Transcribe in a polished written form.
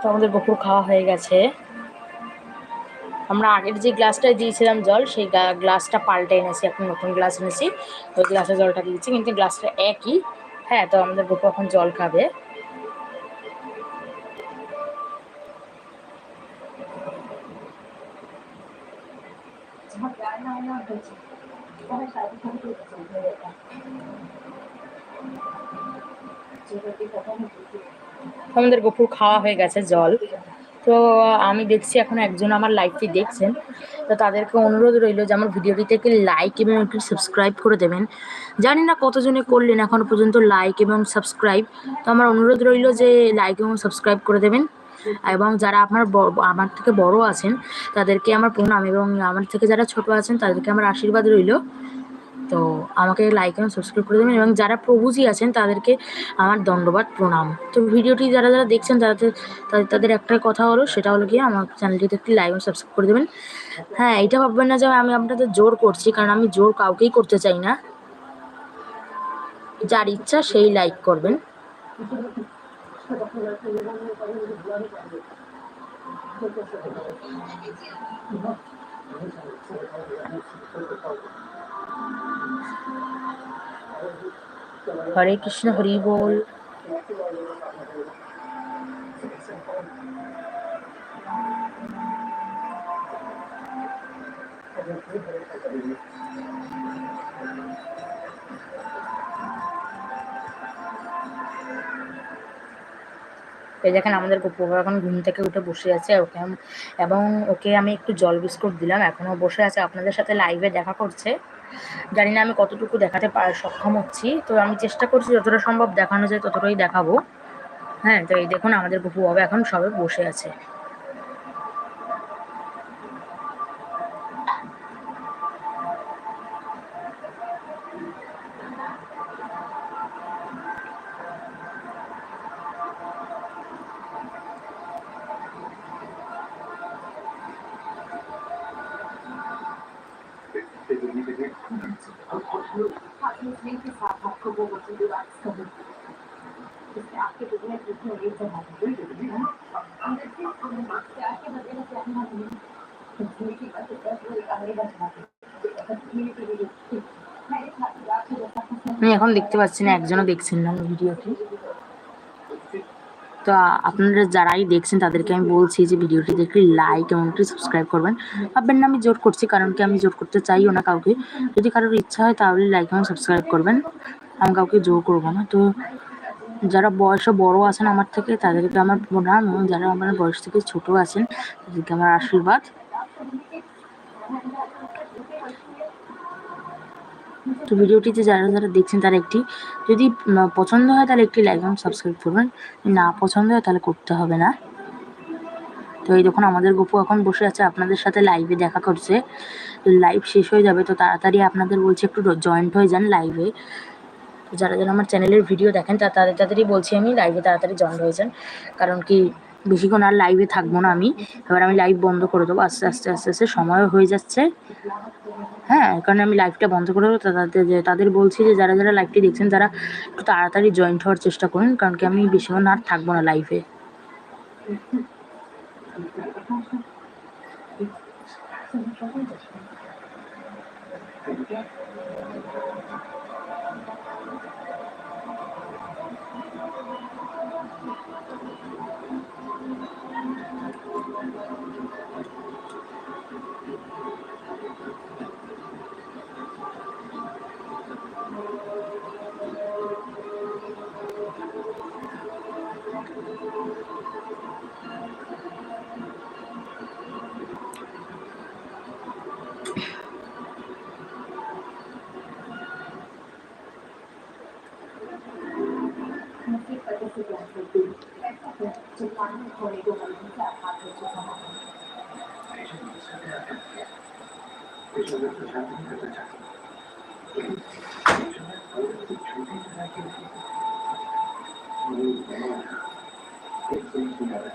তো আমাদের বকুর খাওয়া হয়ে গেছে। আমরা আগের যে গ্লাসটায় দিয়েছিলাম জল, সেই গ্লাসটা পাল্টে এনেছি, এখন নতুন গ্লাস এনেছি, ওই গ্লাসে জলটা দিয়েছি, কিন্তু গ্লাসটা একই। হ্যাঁ, তো আমাদের বকু এখন জল খাবে। আমাদের গপুর খাওয়া হয়ে গেছে জল। তো আমি দেখছি এখন একজন আমার লাইভটি দেখছেন, তো তাদেরকে অনুরোধ রইল যে আমার ভিডিওটিতে একটি লাইক এবং একটি সাবস্ক্রাইব করে দেবেন। জানি না কতজনে করলেন এখনো পর্যন্ত লাইক এবং সাবস্ক্রাইব, তো আমার অনুরোধ রইল যে লাইক এবং সাবস্ক্রাইব করে দেবেন। এবং যারা আমার থেকে বড় আছেন তাদেরকে আমার প্রণাম, এবং আমার থেকে যারা ছোট আছেন তাদেরকে আমার আশীর্বাদ রইল। তো আমাকে লাইক এবং সাবস্ক্রাইব করে দেবেন, এবং যারা প্রভুজি আছেন তাদেরকে আমার দণ্ডবাদ প্রণাম। তো ভিডিওটি যারা যারা দেখছেন তাদের একটাই কথা হলো, সেটা হলো কি আমার চ্যানেলটিতে একটি লাইক এবং সাবস্ক্রাইব করে দেবেন। হ্যাঁ, এটা ভাববেন না যে আমি আপনাদের জোর করছি, কারণ আমি জোর কাউকেই করতে চাই না। যার ইচ্ছা সেই লাইক করবেন। হরে কৃষ্ণ, হরি বল। এই দেখেন আমাদের গপু এখন ঘুম থেকে উঠে বসে আছে, এবং ওকে আমি একটু জল বিস্কুট দিলাম, এখনও বসে আছে, আপনাদের সাথে লাইভে দেখা করছে। জানি না আমি কতটুকু দেখাতে সক্ষম হচ্ছি, তো আমি চেষ্টা করছি যতটা সম্ভব দেখানো যায় ততটাই দেখাবো। হ্যাঁ, তো এই দেখুন আমাদের গপু বাবা এখন সবে বসে আছে। আমি এখন দেখতে পাচ্ছি না, একজনও দেখছেন না ভিডিওটি। তো আপনারা যারাই দেখছেন তাদেরকে আমি বলছি যে ভিডিওটিতে একটি লাইক এবং একটি সাবস্ক্রাইব করবেন। ভাববেন না আমি জোর করছি, কারণ কি আমি জোর করতে চাইও না কাউকে। যদি কারোর ইচ্ছা হয় তাহলে লাইক এবং সাবস্ক্রাইব করবেন, আমি কাউকে জোর করবো না। তো যারা বয়সে বড় আছেন আমার থেকে তাদেরকে আমার প্রণাম, এবং যারা আমার বয়স থেকে ছোট আছেন তাদেরকে আমার আশীর্বাদ। তো ভিডিওটিতে যারা যারা দেখছেন তারা একটি, যদি পছন্দ হয় তাহলে একটি লাইক এবং সাবস্ক্রাইব করবেন, না পছন্দ হয় তাহলে করতে হবে না। তো এই দেখুন আমাদের গপু এখন বসে আছে, আপনাদের সাথে লাইভে দেখা করছে। লাইভ শেষ হয়ে যাবে, তো তাড়াতাড়ি আপনাদের বলছি একটু জয়েন্ট হয়ে যান লাইভে। তো যারা যারা আমার চ্যানেলের ভিডিও দেখেন তাদেরই বলছি আমি লাইভে তাড়াতাড়ি জয়েন হয়ে যান, কারণ কি বেশিক্ষণ আর লাইভে থাকবো না আমি। এবার আমি লাইভ বন্ধ করে দেবো, আস্তে আস্তে আস্তে আস্তে সময়ও হয়ে যাচ্ছে। হ্যাঁ, কারণ আমি লাইভটা বন্ধ করে দেবো। তাদের বলছি যে যারা যারা লাইভটি দেখছেন তারা একটু তাড়াতাড়ি জয়েন্ট হওয়ার চেষ্টা করুন, কারণ কি আমি বেশিক্ষণ আর থাকবো না লাইভে।